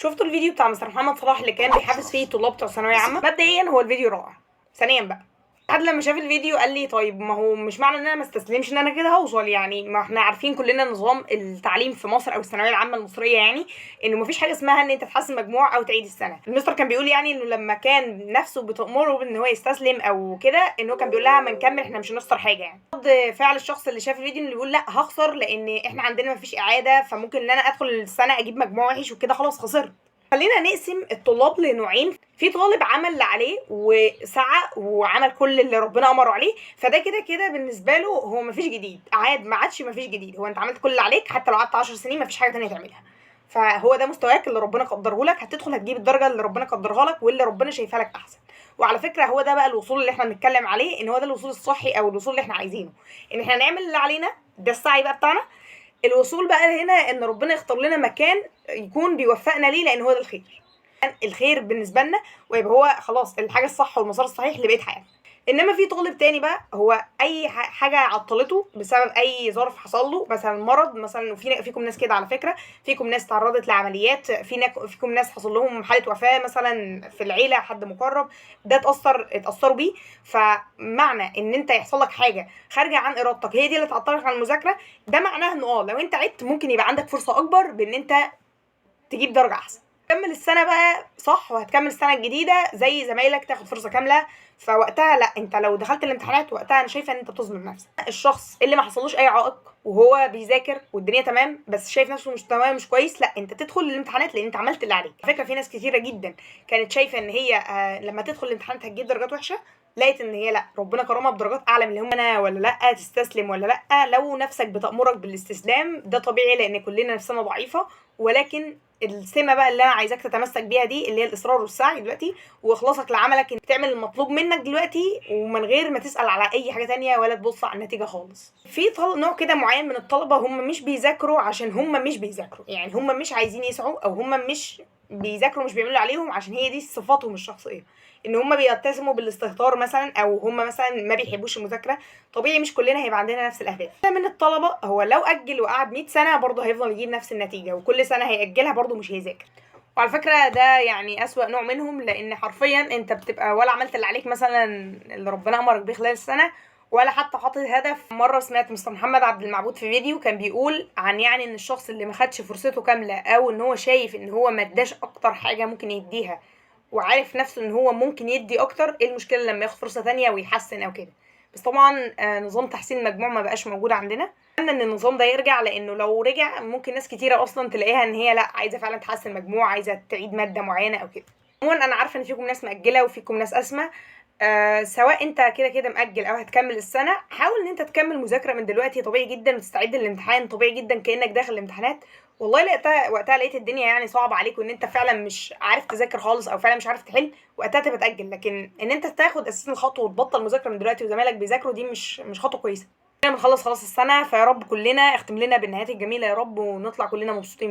شفتوا الفيديو بتاع مستر محمد صلاح اللي كان بيحافظ فيه الطلاب بتوع ثانويه عامه؟ مبدئيا هو الفيديو رائع. ثانيا بقى، حد لما شاف الفيديو قال لي طيب ما هو مش معنى ان انا ما استسلمش ان انا كده هوصل، يعني ما احنا عارفين كلنا نظام التعليم في مصر او الثانويه العامه المصريه، يعني انه ما فيش حاجه اسمها ان انت تحسن مجموع او تعيد السنه. المستر كان بيقول يعني انه لما كان نفسه بتامره بان هو يستسلم او كده، انه كان بيقول لها ما نكمل احنا مش هنخسر حاجه. يعني رد فعل الشخص اللي شاف الفيديو اللي بيقول لا هخسر لان احنا عندنا ما فيش اعاده، فممكن ان انا ادخل السنه اجيب مجموع وحش وكده خلاص خسرت. خلينا نقسم الطلاب لنوعين. في طالب عمل اللي عليه وسعى وعمل كل اللي ربنا امره عليه، فده كده كده بالنسبه له هو مفيش جديد، ما عادش مفيش جديد، هو انت عملت كل اللي عليك، حتى لو قعدت 10 سنين مفيش حاجه تانية تعملها. فهو ده مستواك اللي ربنا قدره لك، هتدخل هتجيب الدرجه اللي ربنا قدرها لك واللي ربنا شايفها لك احسن. وعلى فكره هو ده بقى الوصول اللي احنا بنتكلم عليه، ان هو ده الوصول الصحي او الوصول اللي احنا عايزينه، ان احنا نعمل اللي علينا، ده السعي بقى بتاعنا. الوصول بقى هنا ان ربنا يختار لنا مكان يكون بيوفقنا ليه، لان هو ده الخير بالنسبه لنا، ويبقى هو خلاص الحاجه الصح والمسار الصحيح لبقيه حياتنا. انما في طالب تاني بقى هو اي حاجه عطلته بسبب اي ظرف حصل له، مثلا مرض مثلا، فيكم ناس كده على فكره، فيكم ناس تعرضت لعمليات، فيكم ناس حصل لهم حاله وفاه مثلا في العيله، حد مقرب ده اتاثروا بيه. فمعنى ان انت يحصل لك حاجه خارجه عن ارادتك هي دي اللي تعطلك عن المذاكره، ده معناه انه لو انت عدت ممكن يبقى عندك فرصه اكبر بان انت تجيب درجه احسن. تكمل السنه بقى صح وهتكمل السنه الجديده زي زمايلك تاخد فرصه كامله، فوقتها لا، انت لو دخلت الامتحانات وقتها انا شايفه ان انت بتظلم نفسك. الشخص اللي ما حصلوش اي عائق وهو بيذاكر والدنيا تمام بس شايف نفسه مش تمام مش كويس، لا انت تدخل الامتحانات لان انت عملت اللي عليك. على فكره في ناس كتيره جدا كانت شايفه ان هي لما تدخل الامتحانات هتجيب درجات وحشه، لقيت ان هي لا، ربنا كرمها بدرجات اعلى من اللي هم. انا ولا لا تستسلم ولا لا؟ لو نفسك بتامرك بالاستسلام ده طبيعي لان كلنا نفسنا ضعيفه، ولكن السمه بقى اللي انا عايزاك تتمسك بيها دي اللي هي الاصرار والسعي دلوقتي، واخلاصك لعملك، انك تعمل المطلوب منك دلوقتي ومن غير ما تسال على اي حاجه تانية ولا تبص على النتيجه خالص. في نوع كده معين من الطلبه هم مش بيذاكروا عشان هم مش بيذاكروا، يعني هم مش عايزين يسعوا، او هم مش بيذاكروا مش بيعملوا عليهم عشان هي دي صفاتهم الشخصيه، ان هم بيلتزموا بالاستهتار مثلا، او هم مثلا ما بيحبوش المذاكره. طبيعي مش كلنا هيبقى عندنا نفس الاهداف. من الطلبه هو لو اجل وقعد 100 سنه برضه هيفضل يجيب نفس النتيجه، وكل سنه هياجلها برضه مش هيذاكر. وعلى فكره ده يعني اسوأ نوع منهم، لان حرفيا انت بتبقى ولا عملت اللي عليك مثلا اللي ربنا امرك بيه خلال السنه، ولا حتى حاطط هدف. مره سمعت مستر محمد عبد المعبود في فيديو كان بيقول عن يعني ان الشخص اللي ما خدش فرصته كامله، او ان هو شايف ان هو ما اداش اكتر حاجه ممكن يديها، وعارف نفسه ان هو ممكن يدي اكتر، ايه المشكله لما ياخد فرصه تانية ويحسن او كده. بس طبعا نظام تحسين المجموع ما بقاش موجود عندنا. اتمنى ان النظام ده يرجع، لانه لو رجع ممكن ناس كتيره اصلا تلاقيها ان هي لا عايزه فعلا تحسن مجموع، عايزه تعيد ماده معينه او كده. عموما انا عارفه ان فيكم ناس مأجله وفيكم ناس اسمى. سواء انت كده كده مأجل او هتكمل السنه، حاول ان انت تكمل مذاكره من دلوقتي طبيعي جدا، وتستعد للامتحان طبيعي جدا كانك داخل الامتحانات. والله وقتها لقيت الدنيا يعني صعبه عليك وان انت فعلا مش عارف تذاكر خالص او فعلا مش عارف تحل، وقتها تبقى تأجل. لكن ان انت تاخد اساسا الخطوه وتبطل مذاكره من دلوقتي وزمايلك بيذاكروا، دي مش خطوه كويسه. بنخلص خلاص السنه، فيا رب كلنا اختم لنا بالنهايات الجميله يا رب، ونطلع كلنا مبسوطين.